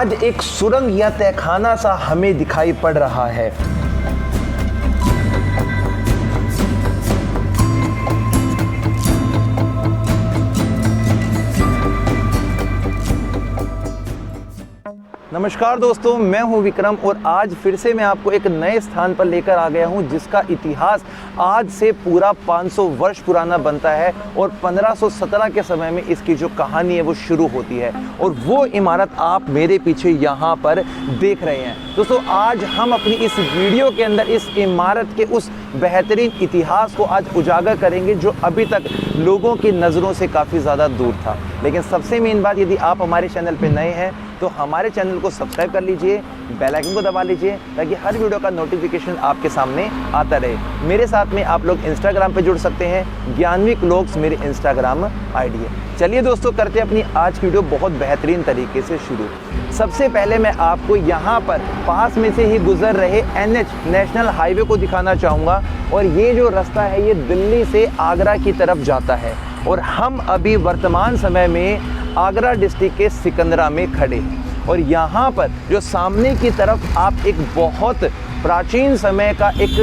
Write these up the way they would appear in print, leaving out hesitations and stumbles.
आज एक सुरंग या तहखाना सा हमें दिखाई पड़ रहा है। नमस्कार दोस्तों, मैं हूं विक्रम और आज फिर से मैं आपको एक नए स्थान पर लेकर आ गया हूं जिसका इतिहास आज से पूरा 500 वर्ष पुराना बनता है और 1517 के समय में इसकी जो कहानी है वो शुरू होती है और वो इमारत आप मेरे पीछे यहाँ पर देख रहे हैं। दोस्तों, आज हम अपनी इस वीडियो के अंदर इस इमारत के उस बेहतरीन इतिहास को आज उजागर करेंगे जो अभी तक लोगों की नज़रों से काफ़ी ज़्यादा दूर था। लेकिन सबसे मेन बात, यदि आप हमारे चैनल पर नए हैं तो हमारे चैनल को सब्सक्राइब कर लीजिए, बेल आइकन को दबा लीजिए ताकि हर वीडियो का नोटिफिकेशन आपके सामने आता रहे। मेरे साथ में आप लोग इंस्टाग्राम पे जुड़ सकते हैं, ज्ञानविक व्लॉग्स मेरे इंस्टाग्राम आईडी है। चलिए दोस्तों, करते हैं अपनी आज की वीडियो बहुत बेहतरीन तरीके से शुरू। सबसे पहले मैं आपको यहाँ पर पास में से ही गुजर रहे NH नेशनल हाईवे को दिखाना चाहूँगा और ये जो रास्ता है ये दिल्ली से आगरा की तरफ जाता है और हम अभी वर्तमान समय में आगरा डिस्ट्रिक्ट के सिकंदरा में खड़े हैं और यहाँ पर जो सामने की तरफ आप एक बहुत प्राचीन समय का एक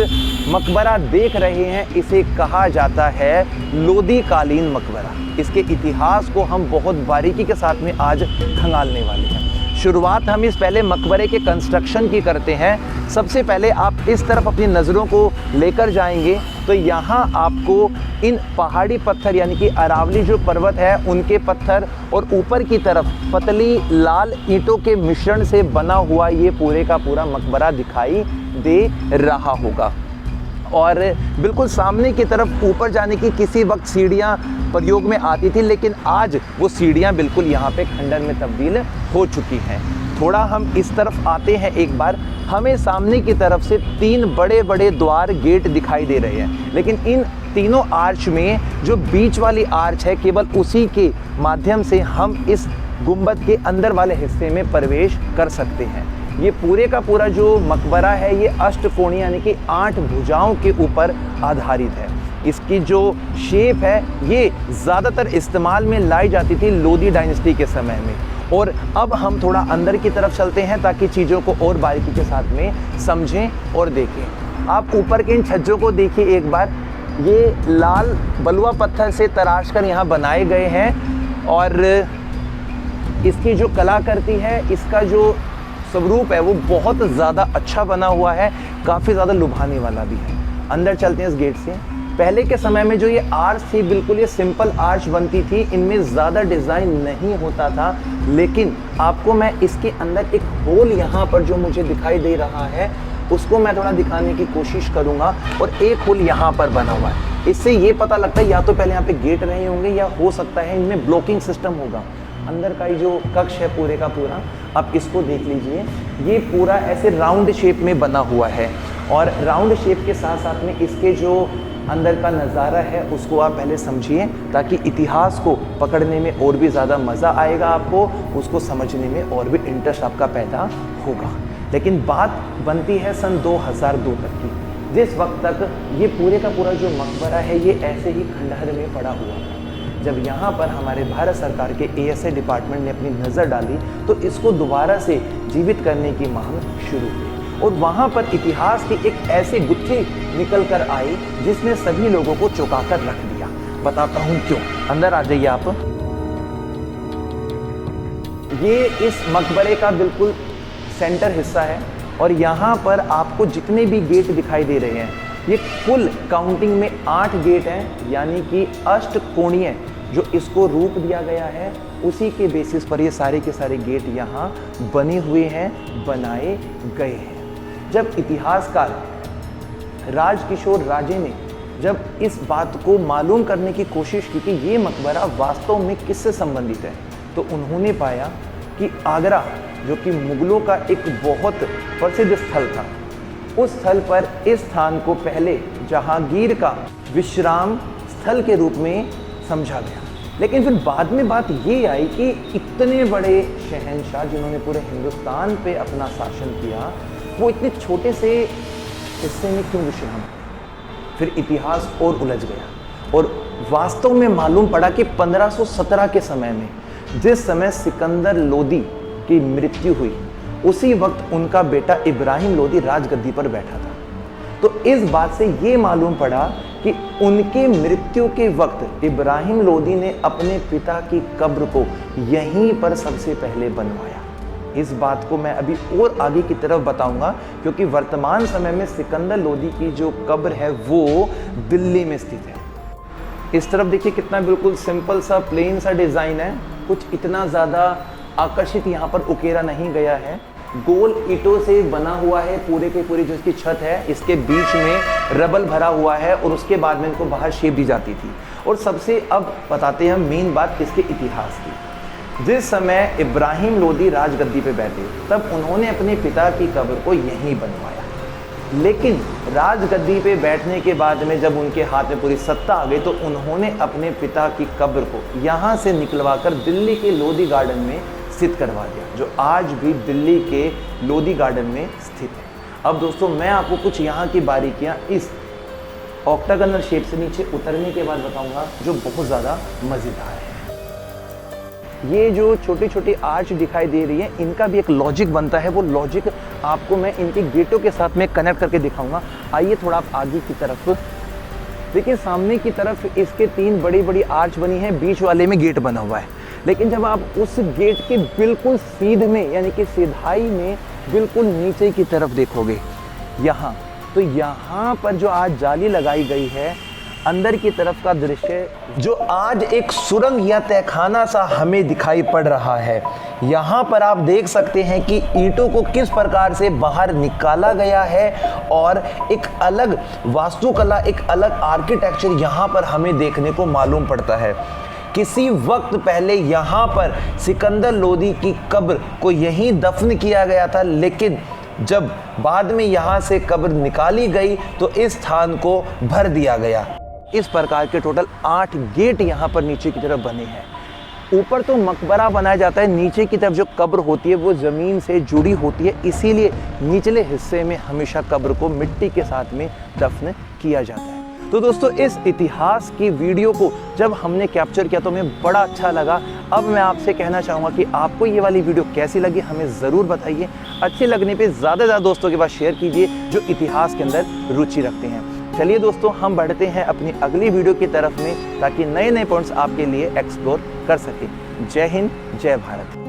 मकबरा देख रहे हैं, इसे कहा जाता है लोदी कालीन मकबरा। इसके इतिहास को हम बहुत बारीकी के साथ में आज खंगालने वाले हैं। शुरुआत हम इस पहले मकबरे के कंस्ट्रक्शन की करते हैं। सबसे पहले आप इस तरफ अपनी नज़रों को लेकर जाएंगे तो यहाँ आपको इन पहाड़ी पत्थर यानी कि अरावली जो पर्वत है उनके पत्थर और ऊपर की तरफ पतली लाल ईंटों के मिश्रण से बना हुआ ये पूरे का पूरा मकबरा दिखाई दे रहा होगा। और बिल्कुल सामने की तरफ ऊपर जाने की किसी वक्त सीढ़ियाँ प्रयोग में आती थी, लेकिन आज वो सीढ़ियाँ बिल्कुल यहाँ पे खंडर में तब्दील हो चुकी हैं। थोड़ा हम इस तरफ आते हैं एक बार, हमें सामने की तरफ से 3 बड़े बड़े द्वार गेट दिखाई दे रहे हैं, लेकिन इन तीनों आर्च में जो बीच वाली आर्च है केवल उसी के माध्यम से हम इस गुंबद के अंदर वाले हिस्से में प्रवेश कर सकते हैं। ये पूरे का पूरा जो मकबरा है ये अष्टकोणीय यानी कि 8 भुजाओं के ऊपर आधारित है। इसकी जो शेप है ये ज़्यादातर इस्तेमाल में लाई जाती थी लोदी डायनेस्टी के समय में। और अब हम थोड़ा अंदर की तरफ चलते हैं ताकि चीज़ों को और बारीकी के साथ में समझें और देखें। आप ऊपर के इन छज्जों को देखिए एक बार, ये लाल बलुआ पत्थर से तराश कर यहाँ बनाए गए हैं और इसकी जो कलाकृति है, इसका जो स्वरूप है वो बहुत ज़्यादा अच्छा बना हुआ है, काफ़ी ज़्यादा लुभाने वाला भी है। अंदर चलते हैं इस गेट से। पहले के समय में जो ये आर्च थी बिल्कुल ये सिंपल आर्च बनती थी, इनमें ज़्यादा डिज़ाइन नहीं होता था, लेकिन आपको मैं इसके अंदर एक होल यहाँ पर जो मुझे दिखाई दे रहा है उसको मैं थोड़ा दिखाने की कोशिश करूँगा। और एक होल यहाँ पर बना हुआ है, इससे ये पता लगता है या तो पहले यहाँ पे गेट रहे होंगे या हो सकता है इनमें ब्लॉकिंग सिस्टम होगा। अंदर का ही जो कक्ष है पूरे का पूरा, आप इसको देख लीजिए, ये पूरा ऐसे राउंड शेप में बना हुआ है और राउंड शेप के साथ साथ में इसके जो अंदर का नज़ारा है उसको आप पहले समझिए ताकि इतिहास को पकड़ने में और भी ज़्यादा मज़ा आएगा, आपको उसको समझने में और भी इंटरेस्ट आपका पैदा होगा। लेकिन बात बनती है सन 2002 तक की, जिस वक्त तक ये पूरे का पूरा जो मकबरा है ये ऐसे ही खंडहर में पड़ा हुआ था। जब यहाँ पर हमारे भारत सरकार के ASA डिपार्टमेंट ने अपनी नज़र डाली तो इसको दोबारा से जीवित करने की मांग शुरू हुई और वहाँ पर इतिहास की एक ऐसी गुत्थी निकल कर आई जिसने सभी लोगों को चौंका कर रख दिया। बताता हूँ क्यों। अंदर आ जाइए आप। ये इस मकबरे का बिल्कुल सेंटर हिस्सा है और यहाँ पर आपको जितने भी गेट दिखाई दे रहे हैं ये कुल काउंटिंग में 8 गेट हैं, यानी कि अष्टकोणीय जो इसको रूप दिया गया है उसी के बेसिस पर ये सारे के सारे गेट यहाँ बने हुए हैं, बनाए गए हैं। जब इतिहासकार राजकिशोर राजे ने जब इस बात को मालूम करने की कोशिश की कि ये मकबरा वास्तव में किससे संबंधित है तो उन्होंने पाया कि आगरा जो कि मुगलों का एक बहुत प्रसिद्ध स्थल था, उस स्थल पर इस स्थान को पहले जहांगीर का विश्राम स्थल के रूप में समझा गया। लेकिन फिर बाद में बात ये आई कि इतने बड़े शहंशाह जिन्होंने पूरे हिंदुस्तान पे अपना शासन किया वो इतने छोटे से हिस्से में क्यों विश्राम? फिर इतिहास और उलझ गया और वास्तव में मालूम पड़ा कि 1517 के समय में जिस समय सिकंदर लोदी की मृत्यु हुई, उसी वक्त उनका बेटा इब्राहिम लोदी राजगद्दी पर बैठा था। तो इस बात से ये मालूम पड़ा कि उनके मृत्यु के वक्त इब्राहिम लोदी ने अपने पिता की कब्र को यहीं पर सबसे पहले बनवाया। इस बात को मैं अभी और आगे की तरफ बताऊंगा, क्योंकि वर्तमान समय में सिकंदर लोदी की जो कब्र है वो दिल्ली में स्थित है। इस तरफ देखिए कितना बिल्कुल सिंपल सा प्लेन सा डिज़ाइन है, कुछ इतना ज़्यादा आकर्षित यहाँ पर उकेरा नहीं गया है। गोल ईंटों से बना हुआ है पूरे के पूरी जो इसकी छत है, इसके बीच में रबल भरा हुआ है और उसके बाद में इनको बाहर शेप दी जाती थी। और सबसे अब बताते हैं मेन बात इसके इतिहास की। जिस समय इब्राहिम लोदी राजगद्दी पे बैठे तब उन्होंने अपने पिता की कब्र को यहीं बनवाया, लेकिन राजगद्दी पे बैठने के बाद में जब उनके हाथ में पूरी सत्ता आ गई तो उन्होंने अपने पिता की कब्र को यहाँ से निकलवा कर दिल्ली के लोधी गार्डन में स्थित करवा दिया, जो आज भी दिल्ली के लोधी गार्डन में स्थित है। अब दोस्तों मैं आपको कुछ यहाँ की बारीकियाँ इस ऑक्टागोनल शेप से नीचे उतरने के बाद बताऊँगा, जो बहुत ज़्यादा मज़ेदार है। ये जो छोटी छोटी आर्च दिखाई दे रही है, इनका भी एक लॉजिक बनता है। वो लॉजिक आपको मैं इनके गेटों के साथ में कनेक्ट करके दिखाऊंगा। आइए थोड़ा आप आगे की तरफ देखिए, सामने की तरफ इसके 3 बड़ी बड़ी आर्च बनी है, बीच वाले में गेट बना हुआ है। लेकिन जब आप उस गेट के बिल्कुल सीध में यानी कि सीधाई में बिल्कुल नीचे की तरफ देखोगे यहाँ, तो यहाँ पर जो आज जाली लगाई गई है, अंदर की तरफ का दृश्य जो आज एक सुरंग या तहखाना सा हमें दिखाई पड़ रहा है। यहाँ पर आप देख सकते हैं कि ईंटों को किस प्रकार से बाहर निकाला गया है और एक अलग वास्तुकला, एक अलग आर्किटेक्चर यहाँ पर हमें देखने को मालूम पड़ता है। किसी वक्त पहले यहाँ पर सिकंदर लोदी की कब्र को यहीं दफन किया गया था, लेकिन जब बाद में यहाँ से कब्र निकाली गई तो इस स्थान को भर दिया गया। इस प्रकार के टोटल 8 गेट यहाँ पर नीचे की तरफ बने हैं। ऊपर तो मकबरा बनाया जाता है, नीचे की तरफ जो कब्र होती है वो ज़मीन से जुड़ी होती है, इसीलिए निचले हिस्से में हमेशा कब्र को मिट्टी के साथ में दफन किया जाता है। तो दोस्तों इस इतिहास की वीडियो को जब हमने कैप्चर किया तो हमें बड़ा अच्छा लगा। अब मैं आपसे कहना चाहूँगा कि आपको ये वाली वीडियो कैसी लगी हमें ज़रूर बताइए। अच्छी लगने पे ज़्यादा से ज़्यादा दोस्तों के पास शेयर कीजिए जो इतिहास के अंदर रुचि रखते हैं। चलिए दोस्तों हम बढ़ते हैं अपनी अगली वीडियो की तरफ में, ताकि नए नए पॉइंट्स आपके लिए एक्सप्लोर कर सकें। जय हिंद, जय भारत।